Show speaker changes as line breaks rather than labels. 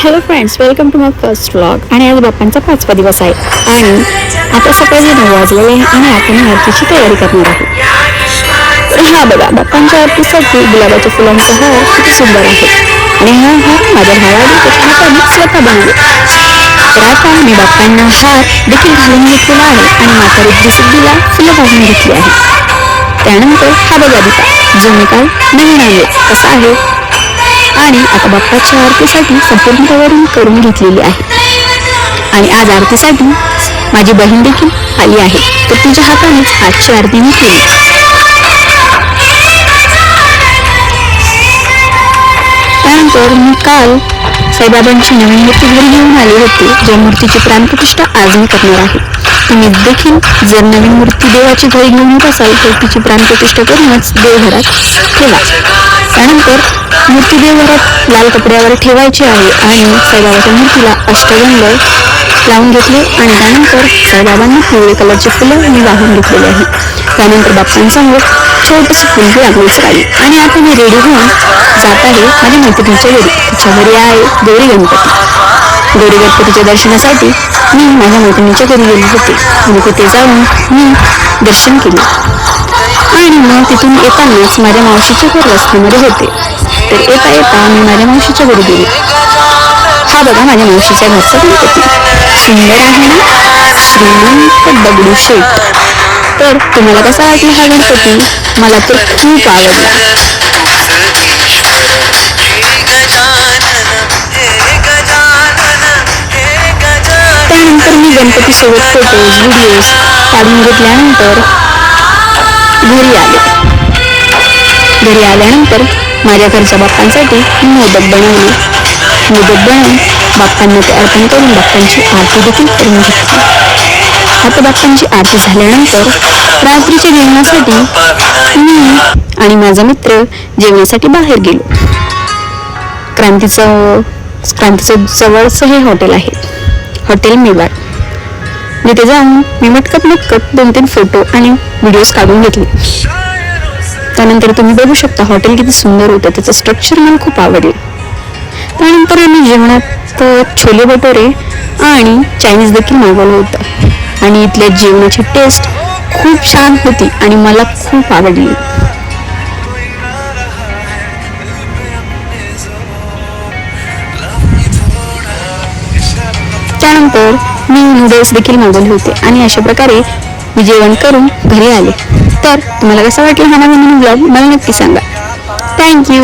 Hello friends, welcome to my first vlog. आणि आज बाप्पांचा 5वा दिवस आहे आणि आता सकाळी 9 वाजलेले आहे आणि आपण आरतीची तयारी करणार आहोत. तर हा बघा, बाप्पांच्या आरतीसाठी गुलाबाच्या फुलांचा हार किती सुंदर आहे आणि हा हार माझ्या भावाने त्याच्या हाताने स्वतः बनवले. तर आता मी बाप्पांना हार देखील घालून घेतलेला आहे आणि माता रुद्र सिद्धीला फुलं वाहून घेतली आहे. त्यानंतर हा बघा दीपा जो मी काल नवीन आणले कसा आहे. आणि आता बाप्पाच्या आरतीसाठी संपूर्ण तयारी करून घेतलेली आहे आणि आज आरतीसाठी माझी बहीण देखील आली आहे, तर तिच्या हातानेच आजची आरती मी केली. त्यानंतर मी काल साईबाबांची नवीन मूर्ती घरी घेऊन आली होती, ज्या मूर्तीची प्राणप्रतिष्ठा आज मी करणार आहे. तुम्ही देखील जर नवीन मूर्ती देवाची घरी घेऊन येत असाल तर तिची प्राणप्रतिष्ठा करूनच देवघरात ठेवा. त्यानंतर मूर्ती देवघरात लाल कपड्यावर ठेवायची आहे आणि साईबाबाच्या मूर्तीला अष्टगंध लावून घेतले आणि त्यानंतर साईबाबांना पिवळे कलरची फुलं मी वाहून घेतलेली आहे. त्यानंतर बाप्पांसमोर छोटीशी फुलकी लागण्याची आली आणि आता मी रेडी होऊन जात आहे माझ्या मैत्रिणीच्या घरी. तिच्या घरी आहे गौरी गणपती. गौरी गणपतीच्या दर्शनासाठी मी माझ्या मैत्रिणीच्या घरी गेले होते आणि तिथे जाऊन मी दर्शन केले आणि मग तिथून येतानाच माझ्या मावशीच्या घर रस्त्यामध्ये होते. तर येता येता मी माझ्या मावशीच्या घरी गेले. हा बघा माझ्या मावशीच्या घरचा गणपती सुंदर आहे ना, श्रीमंत दगडूशेठ. तर तुम्हाला कसा वाटला हा गणपती? मला तर खूप आवडला. त्यानंतर मी गणपतीसोबत फोटोज व्हिडिओज काढून घेतल्यानंतर घरी आल्यानंतर माझ्या घरच्या बाप्पांसाठी मोदक बनवून बाप्पांना ते अर्पण करून बाप्पांची आरती देखील करून घेतली. आता बाप्पांची आरती झाल्यानंतर रात्रीच्या जेवणासाठी मी आणि माझा मित्र जेवणासाठी बाहेर गेलो. क्रांतीचं जवळचं हे हॉटेल आहे, हॉटेल मेवाड. तिथे जाऊन मी मटकत 2-3 फोटो आणि व्हिडिओज काढून घेतले. त्यानंतर तुम्ही बघू शकता हॉटेल किती सुंदर होतं, त्याचं स्ट्रक्चर मला खूप आवडलं. त्यानंतर आम्ही जेवणात छोले भटोरे आणि चायनीज देखील मागवलं होतं आणि इथल्या जेवणाची टेस्ट खूप छान होती आणि मला खूप आवडली. त्यानंतर मी नूडल्स देखील मागवले होते आणि अशा प्रकारे मी जेवण करून घरी आले. तर तुम्हाला कसा वाटला हा नवीन ब्लॉग मला नक्की सांगा. थँक्यू.